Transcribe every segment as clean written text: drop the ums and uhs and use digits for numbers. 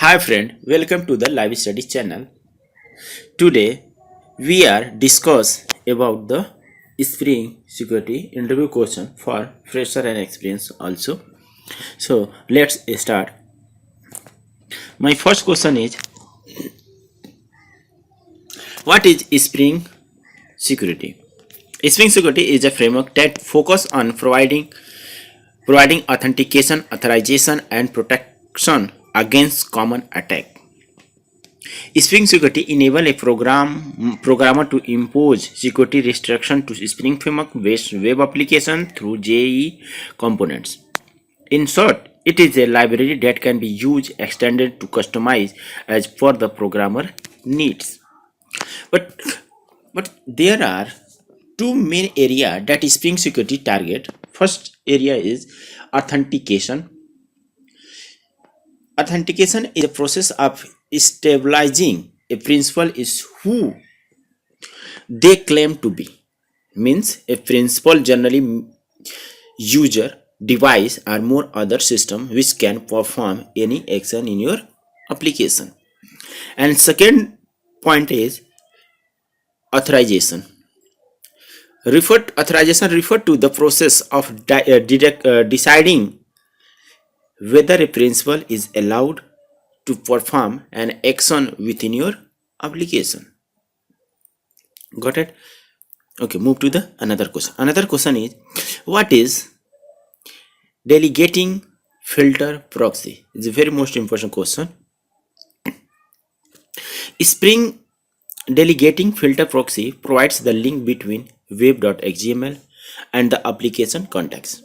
Hi friend, welcome to the live study channel. Today we are discuss about the Spring security interview question for fresher and experience also. So let's start. My first question is, what is Spring security? Spring security is a framework that focus on providing authentication, authorization and protection against common attack. Spring Security enable a programmer to impose security restriction to Spring framework-based web application through JE components. In short, it is a library that can be used, extended to customize as per the programmer needs. But there are two main areas that Spring Security target. First area is authentication. Authentication is a process of stabilizing a principal is who they claim to be. Means a principal generally user, device or more other system which can perform any action in your application. And second point is authorization. Authorization refer to the process of deciding whether a principal is allowed to perform an action within your application. Got it? Okay, move to the another question. Another question is, what is delegating filter proxy? It's a very most important question. Spring delegating filter proxy provides the link between web.xml and the application context.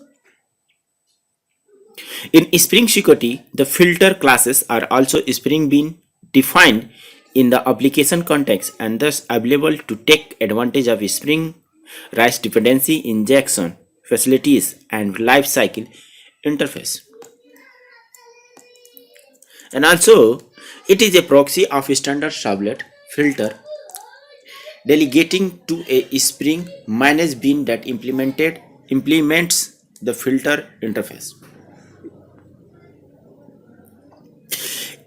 In Spring Security, the filter classes are also Spring being defined in the application context and thus available to take advantage of Spring REST dependency injection facilities and lifecycle interface. And also, it is a proxy of a standard servlet filter delegating to a Spring managed bean that implements the filter interface.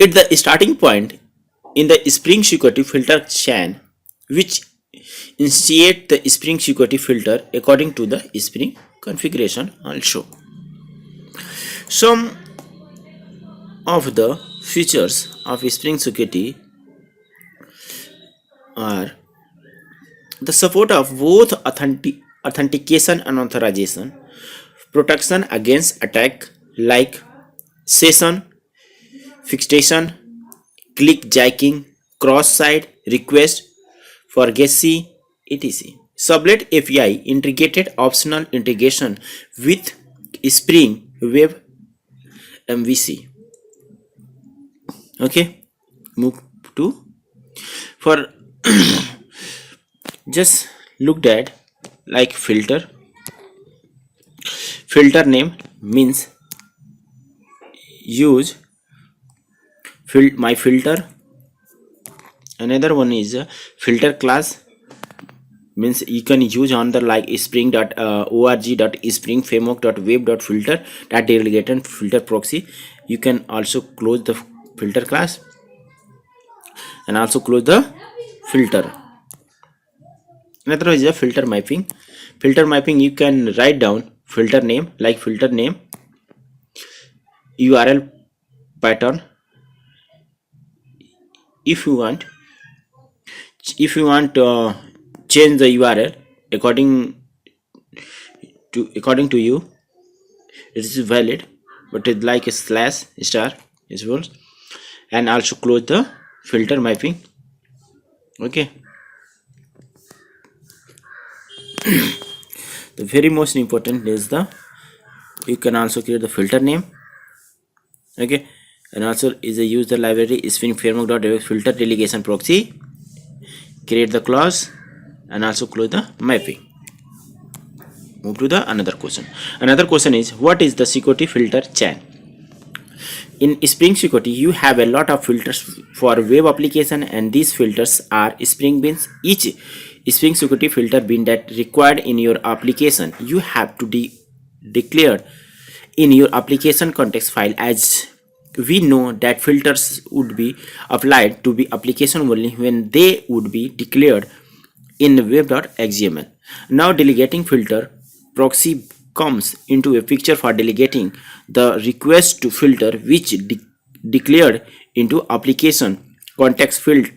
At the starting point in the Spring Security filter chain, which initiate the Spring Security filter according to the Spring configuration also. Some of the features of Spring Security are the support of both authentication and authorization, protection against attack like session, fixation, clickjacking, cross-site request, forgery, etc. Sublet API integrated optional integration with Spring Web MVC. Okay, move to for just looked at like filter. Filter name means use my filter. Another one is filter class means you can use on the like spring.org.springframework.web.filter that delegated filter proxy. You can also close the filter class and also close the filter. Another is a filter mapping. Filter mapping, you can write down filter name like filter name, URL pattern. If you want change the URL according to you, it is valid, but it's like a slash star is well, and also close the filter mapping. Okay. The very most important is you can also create the filter name. Okay, and also is a use the library Spring framework filter delegation proxy, create the clause and also close the mapping. Move to the another question. Another question is, what is the security filter chain? In Spring Security, you have a lot of filters for web application, and these filters are Spring beans. Each Spring Security filter bean that required in your application, you have to declare in your application context file as we know that filters would be applied to be application only when they would be declared in web.xml. Now delegating filter proxy comes into a picture for delegating the request to filter which declared into application context field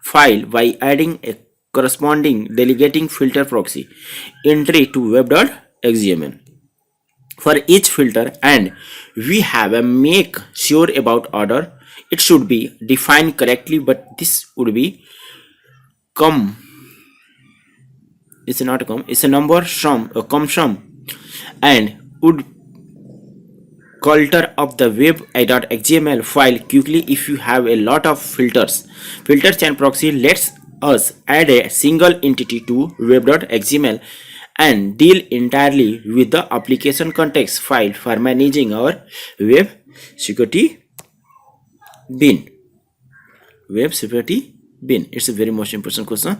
file by adding a corresponding delegating filter proxy entry to web.xml for each filter, and we have a make sure about order. It should be defined correctly, but this would be come, it's not a come, it's a number from a come from, and would culture of the web.xml file quickly. If you have a lot of filters and proxy lets us add a single entity to web.xml and deal entirely with the application context file for managing our web security bin. Web security bin, it's a very most important question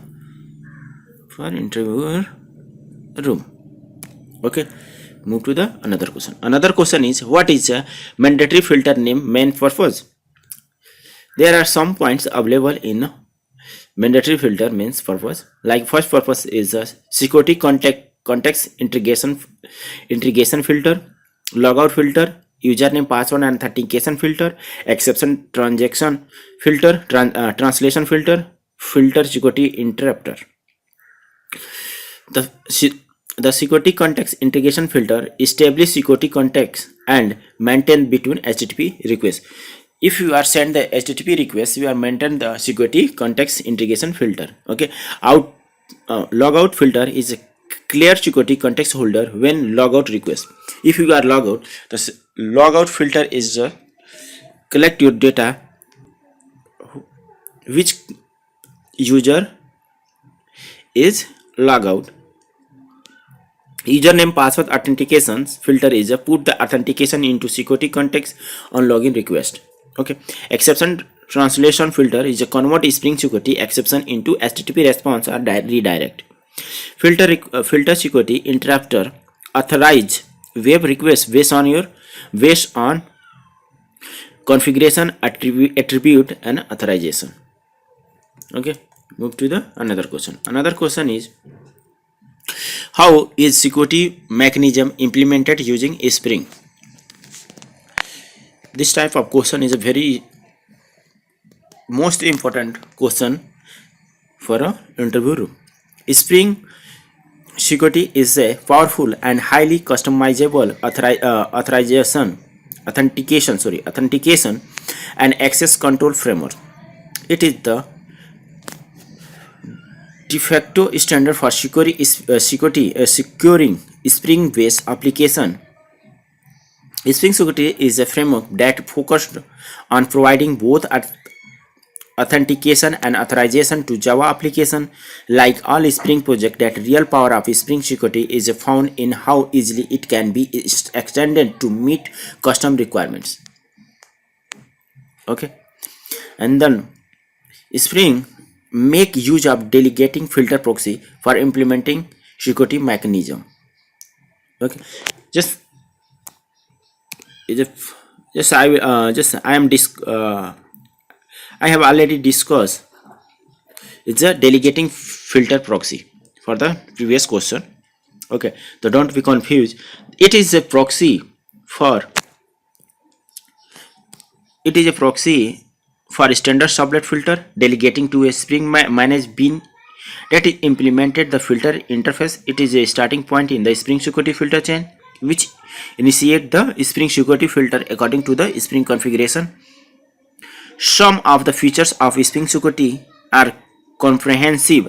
for interviewer room. Okay, move to the another question. Another question is, what is a mandatory filter name main purpose? There are some points available in mandatory filter main purpose. Like first purpose is a security context integration filter, logout filter, username password and authentication filter, exception transaction filter, translation filter, filter security interrupter. The security context integration filter establish security context and maintain between HTTP requests. If you are send the HTTP request, you are maintain the security context integration filter. Okay, logout filter is a clear security context holder when logout request. If you are logout, the logout filter is collect your data which user is logout. Username password authentication filter is a put the authentication into security context on login request. Okay, exception translation filter is a convert Spring security exception into HTTP response or redirect. Filter security interrupter authorize web request based on configuration attribute and authorization. Okay, move to the another question. Another question is, how is security mechanism implemented using Spring? This type of question is a very most important question for a interview room. Spring security is a powerful and highly customizable authentication and access control framework. It is the de facto standard for securing Spring-based application. Spring Security is a framework that focused on providing both authentication and authorization to Java application. Like all Spring projects, that real power of Spring Security is found in how easily it can be extended to meet custom requirements. Okay, and then Spring make use of delegating filter proxy for implementing security mechanism. Okay, just I have already discussed. It's a delegating filter proxy for the previous question. Okay, so don't be confused. It is a proxy for standard sublet filter delegating to a Spring managed bin that is implemented the filter interface. It is a starting point in the Spring security filter chain which initiate the Spring security filter according to the Spring configuration. Some of the features of Spring security are comprehensive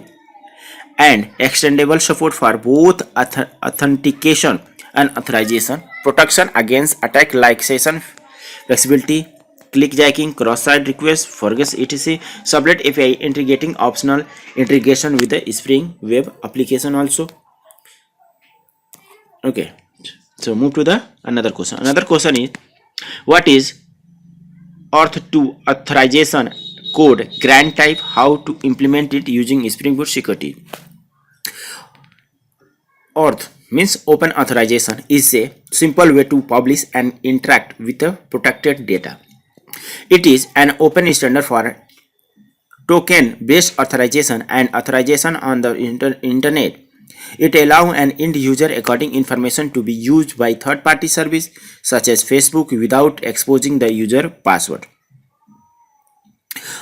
and extendable support for both authentication and authorization, protection against attack like session flexibility, clickjacking, cross-site requests, forgets etc. Sublet API integrating optional integration with the Spring web application also. Okay, so move to the another question. Another question is, what is auth2 authorization code grant type, how to implement it using Springboard security. Auth means open authorization is a simple way to publish and interact with the protected data. It is an open standard for token-based authorization and authorization on the internet. It allows an end user according information to be used by third-party service such as Facebook without exposing the user password.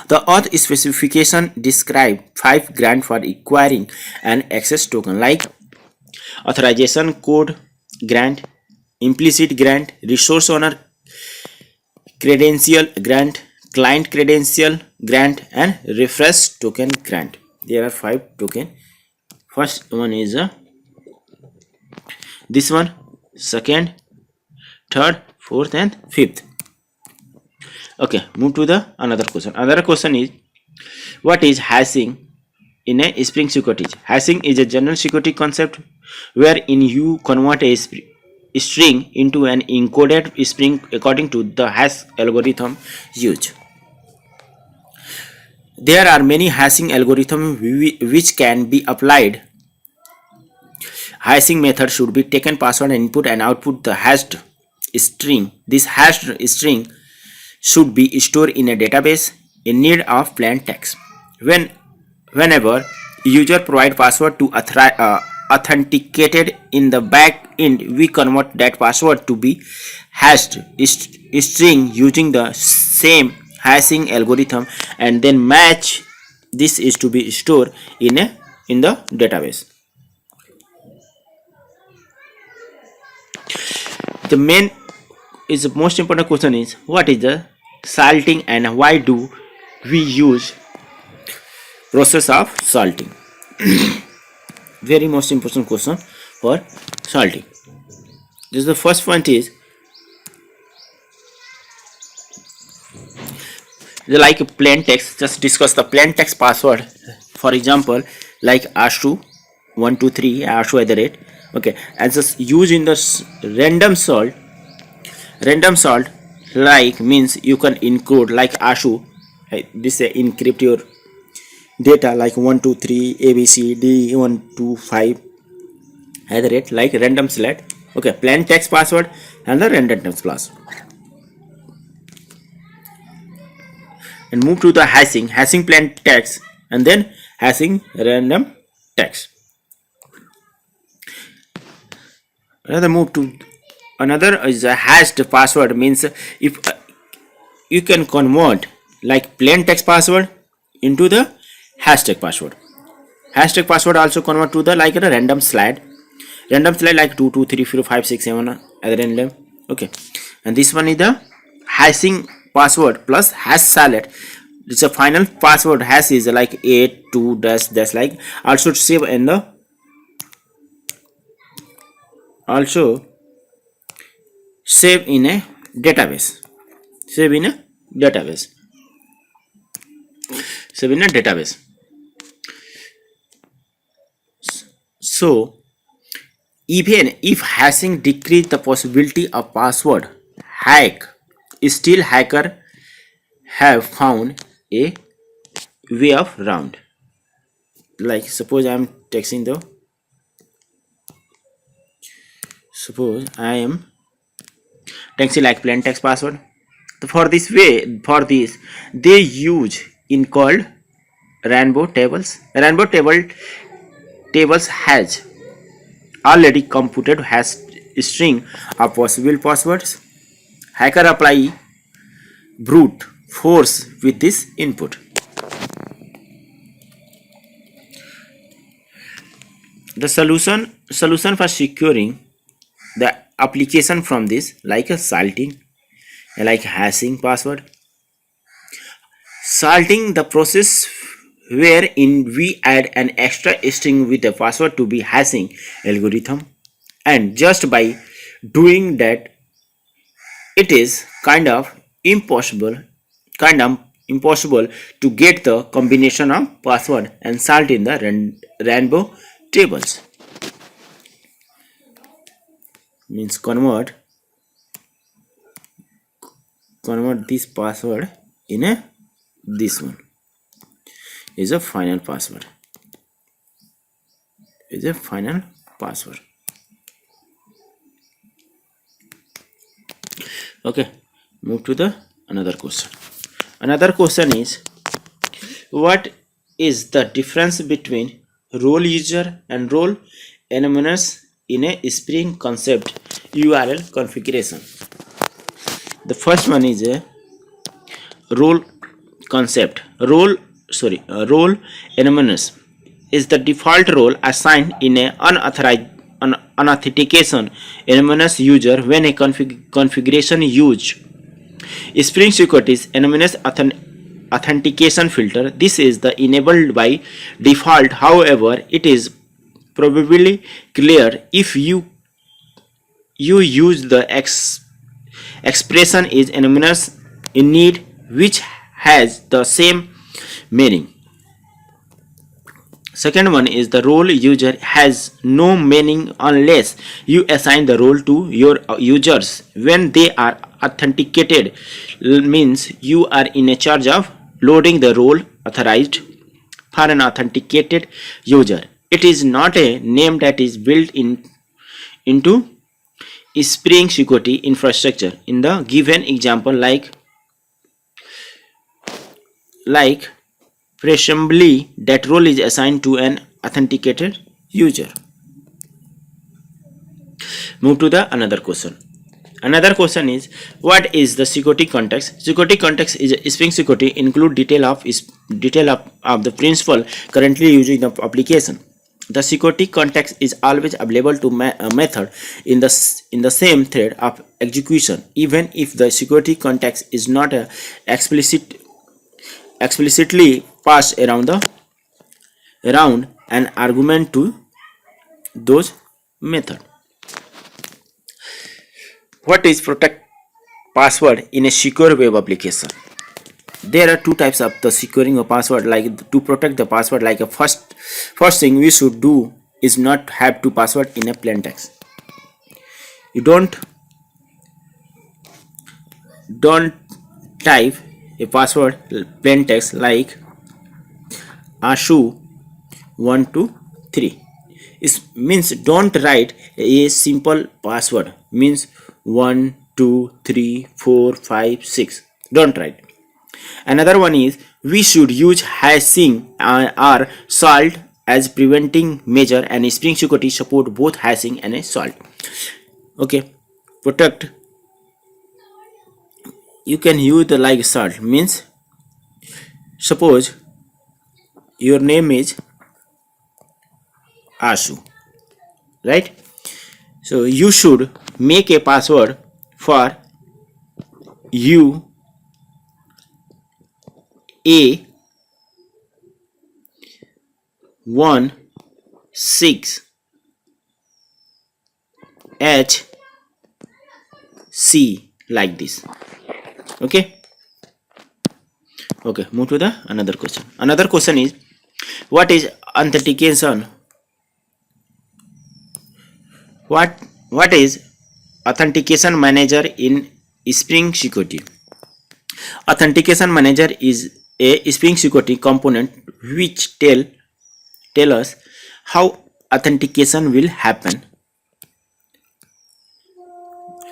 The auth specification describes 5 grants for acquiring an access token like authorization code grant, implicit grant, resource owner credential grant, client credential grant, and refresh token grant. There are 5 tokens. First one is this one, second, third, fourth, and fifth. Okay, move to the another question. Another question is, what is hashing in a Spring security? Hashing is a general security concept wherein you convert a string into an encoded string according to the hash algorithm used. There are many hashing algorithms which can be applied. Hashing method should be taken password and input and output the hashed string. This hashed string should be stored in a database in need of plain text. Whenever user provide password to authenticated in the back end, we convert that password to be hashed string using the same hashing algorithm and then match this is to be stored in the database. The main is the most important question is, what is the salting and why do we use process of salting? Very most important question for salting. This is the first point is like plain text. Just discuss the plain text password. For example, like Ashu 123 Ashu at the rate. Okay, and just use in the random salt. Random salt like means you can include like Ashu. This encrypt your data like 123 abcd 125 at the rate like random select. Okay, plain text password and the random text password. And move to the hashing plain text and then hashing random text. Another is a hashed password means if you can convert like plain text password into the hashtag password. Hashtag password also convert to the like a random slide like 2 2 3 4 5 6 7 at random. Okay, and this one is the hashing password plus hash salad. It's a final password hash is like 8 2 dash dash like also save in the also save in a database. Save in a database. Save in a database. So even if hashing decrease the possibility of password hack, still hacker have found a way of round. Like suppose I am texting the suppose I am texting like plain text password. So for this they use in called rainbow tables. Rainbow tables has already computed hash string of possible passwords. Hacker apply brute force with this input. The solution for securing the application from this like a salting, like hashing password. Salting the process wherein we add an extra string with the password to be hashing algorithm, and just by doing that it is kind of impossible to get the combination of password and salt in the rainbow tables. Means convert this password in a this one is a final password. Okay, move to the another question. Another question is, what is the difference between role user and role anomalous in a Spring concept URL configuration? The first one is a role concept. Role anomalous is the default role assigned in a unauthentication anomalous user when a configuration used Spring Security's anomalous authentication filter. This is the enabled by default. However, it is probably clear if you use the expression is anomalous in need, which has the same meaning. Second one is the role user has no meaning unless you assign the role to your users when they are authenticated. Means you are in charge of loading the role authorized for an authenticated user. It is not a name that is built into Spring Security infrastructure. In the given example, like presumably that role is assigned to an authenticated user. Move to the another question. Another question is, what is the security context? Security context is Spring Security include detail of the principal currently using the application. The security context is always available to a method in the same thread of execution, even if the security context is not explicitly passed around an argument to those method. What is protect password in a secure web application? There are two types of the securing a password. Like to protect the password, like a first thing we should do is not have to password in a plain text. You don't type a password plain text like Ashu 123. It means don't write a simple password means 1 2 3 4 5 6. Don't write. Another one is we should use hashing or salt as preventing measure, and Spring Security support both hashing and salt. Okay, protect. You can use the like salt means suppose your name is Ashu, right? So you should make a password for you a 1 6 H C like this. Okay, move to the another question. Another question is, what is authentication? What is authentication manager in Spring Security? Authentication manager is a Spring Security component which tell us how authentication will happen.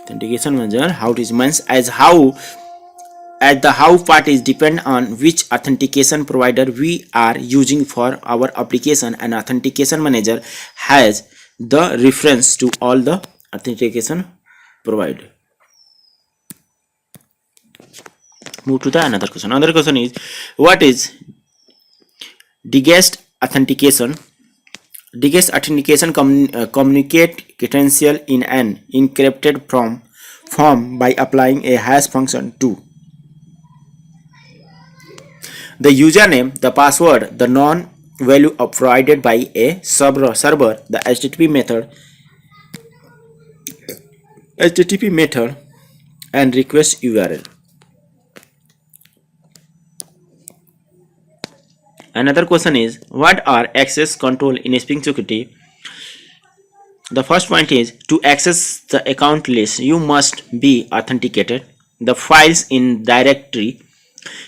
Authentication manager, how it is means as the how part is depend on which authentication provider we are using for our application, and authentication manager has the reference to all the authentication provider. Move to the another question. Another question is, what is de-facto authentication? De-facto authentication communicate credential in an encrypted form by applying a hash function to the username, the password, the non-value provided by a server, the HTTP method, and request URL. Another question is, what are access control in Spring Security? The first point is, to access the account list, you must be authenticated. The files in directory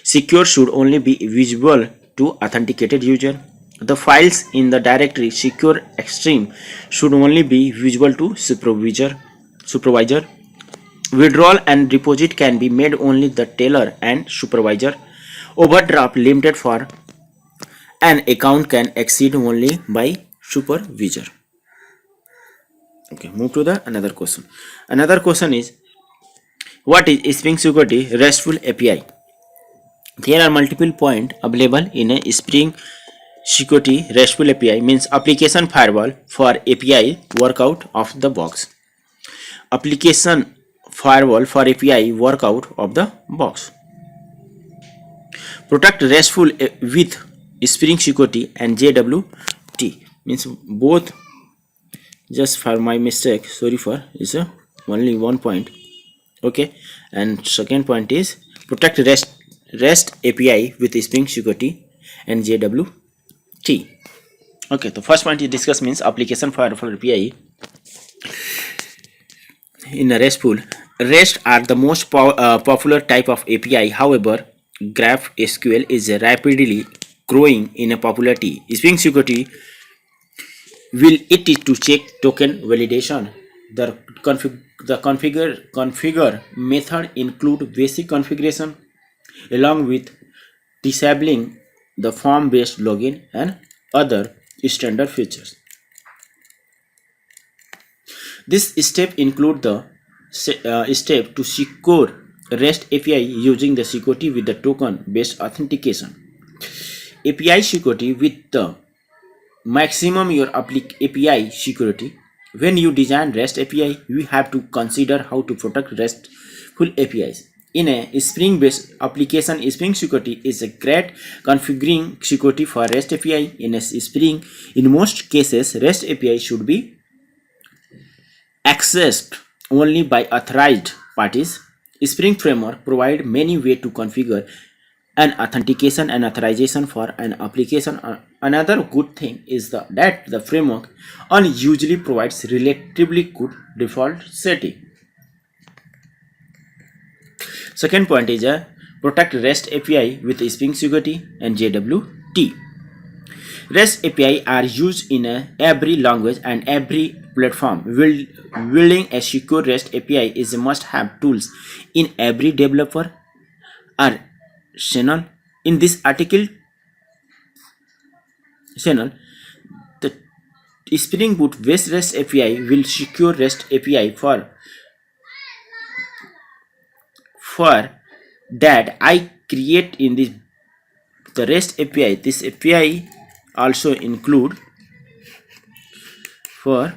secure should only be visible to authenticated user. The files in the directory secure extreme should only be visible to supervisor. Withdrawal and deposit can be made only the teller and supervisor. Overdraft limited for an account can exceed only by supervisor. Okay, move to the another question. Another question is, what is Spring Security RESTful API? There are multiple points available in a Spring Security RESTful API means application firewall for API work out of the box. Application firewall for API work out of the box. Protect RESTful with Spring Security and JWT means both. Just for my mistake, sorry for is only one point. Okay, and second point is protect REST API with Spring Security and JWT. Okay, the first point you discuss means application firewall API in a RESTful. REST are the most popular type of API. However, GraphSQL is rapidly growing in a popularity. Spring Security will it is to check token validation. The configure method include basic configuration along with disabling the form based login and other standard features. This step include the step to secure REST API using the security with the token based authentication. API security with the maximum your API security. When you design REST API, you have to consider how to protect RESTful APIs. In a Spring-based application, Spring Security is a great configuring security for REST API. In a Spring, in most cases, REST API should be accessed only by authorized parties. Spring Framework provides many ways to configure an authentication and authorization for an application. Another good thing is that the framework usually provides relatively good default setting. Second point is protect REST API with Spring Security and JWT. REST API are used in every language and every platform. Building a secure REST API is a must-have tools in every developer arsenal. In this article channel, the Spring Boot based REST API will secure REST API for that I create in the REST API. This API also include for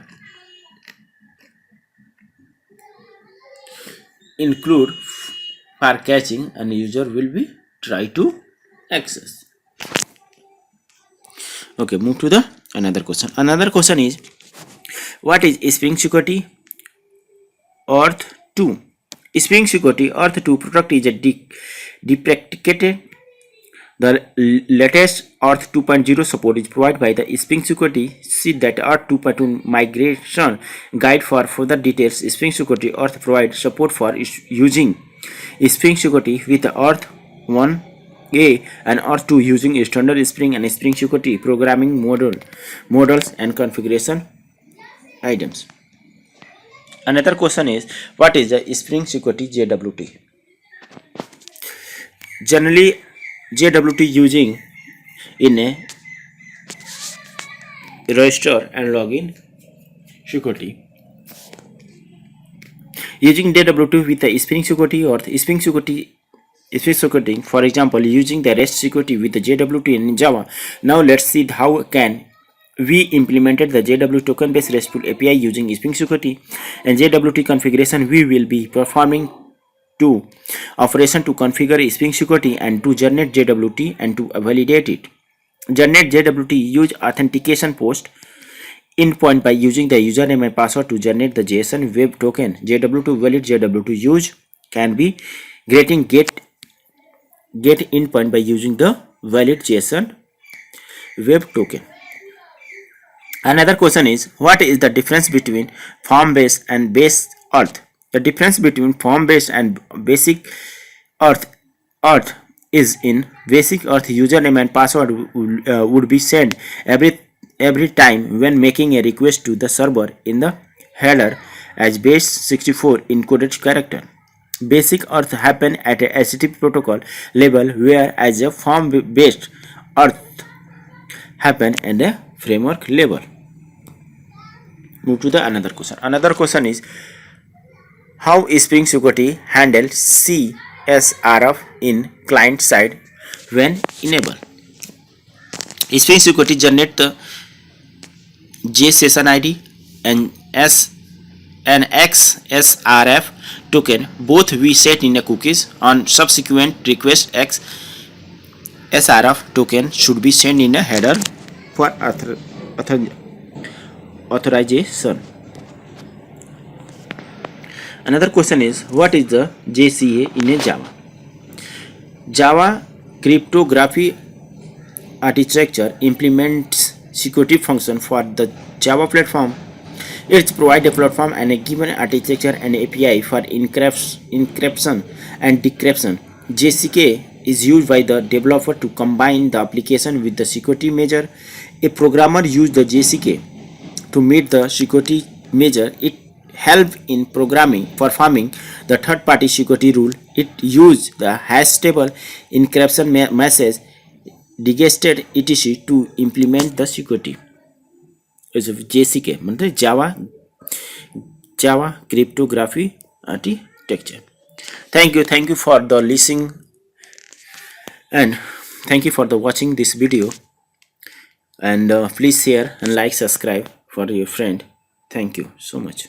catching and user will be try to access. Okay, move to the another question. Another question is, what is Spring Security Auth 2? Spring Security Auth 2 product is a deprecated. The latest Auth 2.0 support is provided by the Spring Security. See that Auth 2.2 migration guide for further details. Spring Security Auth provides support for using Spring Security with the Auth 1A and Auth 2 using standard Spring and Spring Security programming models and configuration items. Another question is, what is the Spring Security JWT? Generally, JWT using in a register and login security. Using JWT with the Spring Security or the Spring Security, for example, using the REST security with the JWT in Java. Now let's see how can we implemented the JWT token based RESTful API using Spring Security and JWT configuration. We will be performing two operation to configure Spring Security and to generate JWT and to validate it. Generate JWT use authentication post endpoint by using the username and password to generate the JSON web token. JWT valid JWT use can be getting get endpoint by using the valid JSON web token. Another question is, what is the difference between form based and base auth? The difference between form based and basic auth is in basic auth username and password would be sent every time when making a request to the server in the header as base 64 encoded character. Basic Earth happen at a HTTP protocol level, whereas a form based Earth happen at a framework level. Move to the another question. Another question is how Spring Security handle CSRF in client side when enabled. Spring Security generate the J session ID and an XSRF token. Both we set in a cookies. On subsequent request, XSRF token should be sent in a header for authorization. Another question is what is the JCA in a Java? Java cryptography architecture implements security function for the Java platform. It provides a platform and a given architecture and API for encryption and decryption. JCK is used by the developer to combine the application with the security measure. A programmer uses the JCK to meet the security measure. It helps in performing the third-party security rule. It uses the hash table encryption message digested etc to implement the security. JCK मतलब Java cryptography architecture. Thank you for the listening and thank you for the watching this video, and please share and like subscribe for your friend. Thank you so much.